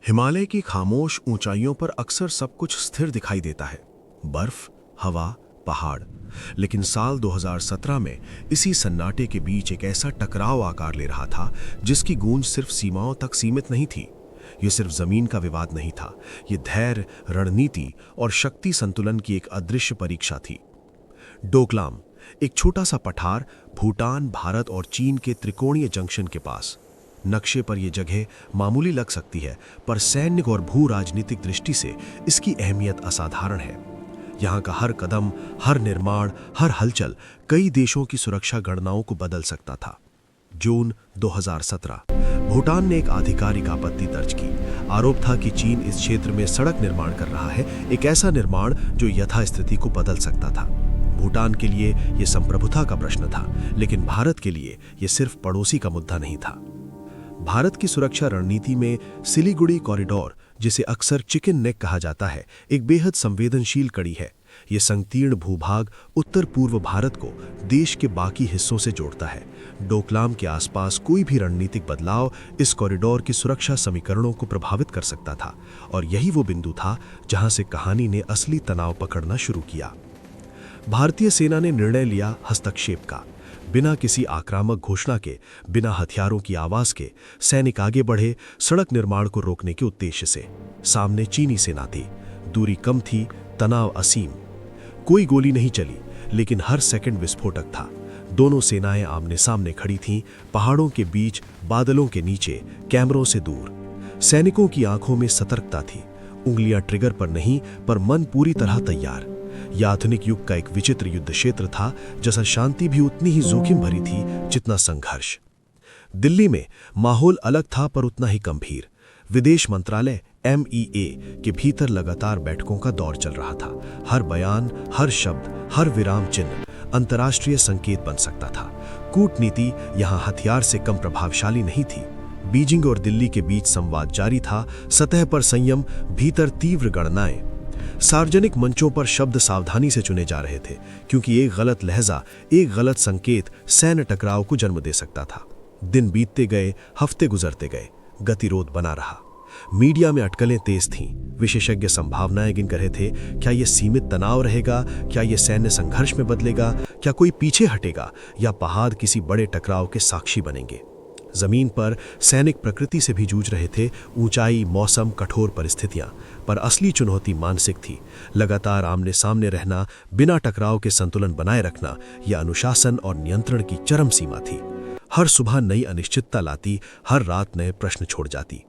हिमालय की खामोश ऊंचाइयों पर अक्सर सब कुछ स्थिर दिखाई देता है, बर्फ, हवा, पहाड़। लेकिन साल 2017 में इसी सन्नाटे के बीच एक ऐसा टकराव आकार ले रहा था जिसकी गूंज सिर्फ सीमाओं तक सीमित नहीं थी। ये सिर्फ जमीन का विवाद नहीं था, ये धैर्य, रणनीति और शक्ति संतुलन की एक अदृश्य परीक्षा थी। डोकलाम, एक छोटा सा पठार, भूटान, भारत और चीन के त्रिकोणीय जंक्शन के पास। नक्शे पर यह जगह मामूली लग सकती है, पर सैन्य और भू राजनीतिक दृष्टि से इसकी अहमियत असाधारण है। यहाँ का हर कदम, हर निर्माण, हर हलचल कई देशों की सुरक्षा गणनाओं को बदल सकता था। जून 2017, भूटान ने एक आधिकारिक आपत्ति दर्ज की। आरोप था कि चीन इस क्षेत्र में सड़क निर्माण कर रहा है, एक ऐसा निर्माण जो यथास्थिति को बदल सकता था। भूटान के लिए यह संप्रभुता का प्रश्न था, लेकिन भारत के लिए यह सिर्फ पड़ोसी का मुद्दा नहीं था। भारत की सुरक्षा रणनीति में सिलीगुड़ी कॉरिडोर, जिसे अक्सर चिकन नेक कहा जाता है, एक बेहद संवेदनशील कड़ी है। ये संकीर्ण भूभाग उत्तर पूर्व भारत को देश के बाकी हिस्सों से जोड़ता है। डोकलाम के आसपास कोई भी रणनीतिक बदलाव इस कॉरिडोर की सुरक्षा समीकरणों को प्रभावित कर सकता था, और यही वो बिंदु था जहां से कहानी ने असली तनाव पकड़ना शुरू किया। भारतीय सेना ने निर्णय लिया हस्तक्षेप का। बिना किसी आक्रामक घोषणा के, बिना हथियारों की आवाज के, सैनिक आगे बढ़े सड़क निर्माण को रोकने के उद्देश्य से। सामने चीनी सेना थी, दूरी कम थी, तनाव असीम। कोई गोली नहीं चली, लेकिन हर सेकंड विस्फोटक था। दोनों सेनाएं आमने सामने खड़ी थीं, पहाड़ों के बीच, बादलों के नीचे, कैमरों से दूर। सैनिकों की आंखों में सतर्कता थी, उंगलियां ट्रिगर पर नहीं, पर मन पूरी तरह तैयार। यह आधुनिक युग का एक विचित्र युद्ध क्षेत्र था, जैसा शांति भी उतनी ही जोखिम भरी थी जितना संघर्ष। दिल्ली में माहौल अलग था, पर उतना ही गंभीर। विदेश मंत्रालय MEA के भीतर लगातार बैठकों का दौर चल रहा था। हर बयान, हर शब्द, हर विराम चिन्ह अंतर्राष्ट्रीय संकेत बन सकता था। कूटनीति यहां हथियार से कम प्रभावशाली नहीं थी। बीजिंग और दिल्ली के बीच संवाद जारी था, सतह पर संयम, भीतर तीव्र गणनाएं। सार्वजनिक मंचों पर शब्द सावधानी से चुने जा रहे थे, क्योंकि एक गलत लहजा, एक गलत संकेत सैन्य टकराव को जन्म दे सकता था। दिन बीतते गए, हफ्ते गुजरते गए, गतिरोध बना रहा। मीडिया में अटकलें तेज थीं। विशेषज्ञ संभावनाएं गिन रहे थे। क्या यह सीमित तनाव रहेगा? क्या यह सैन्य संघर्ष में बदलेगा? क्या कोई पीछे हटेगा, या पहाड़ किसी बड़े टकराव के साक्षी बनेंगे? जमीन पर सैनिक प्रकृति से भी जूझ रहे थे, ऊंचाई, मौसम, कठोर परिस्थितियां। पर असली चुनौती मानसिक थी। लगातार आमने सामने रहना, बिना टकराव के संतुलन बनाए रखना, यह अनुशासन और नियंत्रण की चरम सीमा थी। हर सुबह नई अनिश्चितता लाती, हर रात नए प्रश्न छोड़ जाती।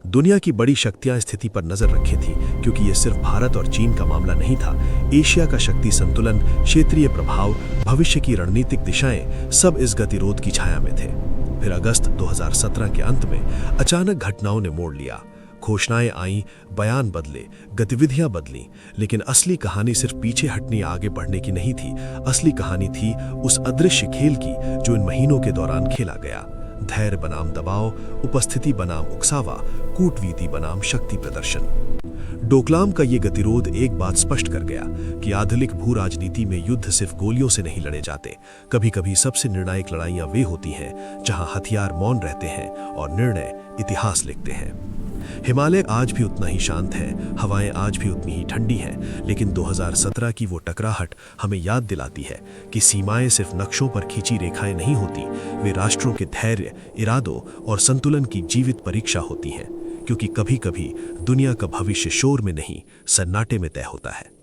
दुनिया की बड़ी शक्तियां स्थिति पर नजर रखी थी, क्योंकि यह सिर्फ भारत और चीन का मामला नहीं था। एशिया का शक्ति संतुलन, क्षेत्रीय प्रभाव, भविष्य की रणनीतिक दिशाएं सब इस गतिरोध की छाया में थे। फिर अगस्त 2017 के अंत में अचानक घटनाओं ने मोड़ लिया। घोषणाएं आईं, बयान बदले, गतिविधियां बदलीं, लेकिन असली कहानी सिर्फ पीछे हटने या आगे बढ़ने की नहीं थी। असली कहानी थी उस अदृश्य खेल की जो इन महीनों के दौरान खेला गया। धैर्य बनाम दबाव, उपस्थिति बनाम उकसावा, कूटनीति बनाम शक्ति प्रदर्शन। डोकलाम का ये गतिरोध एक बात स्पष्ट कर गया कि आधुनिक भू राजनीति में युद्ध सिर्फ गोलियों से नहीं लड़े जाते। कभी कभी सबसे निर्णायक लड़ाइयां वे होती हैं जहां हथियार मौन रहते हैं और निर्णय इतिहास लिखते हैं। हिमालय आज भी उतना ही शांत है, हवाएं आज भी उतनी ही ठंडी हैं, लेकिन 2017 की वो टकराहट हमें याद दिलाती है कि सीमाएं सिर्फ नक्शों पर खींची रेखाएं नहीं होती, वे राष्ट्रों के धैर्य, इरादों और संतुलन की जीवित परीक्षा होती हैं। क्योंकि कभी कभी दुनिया का भविष्य शोर में नहीं, सन्नाटे में तय होता है।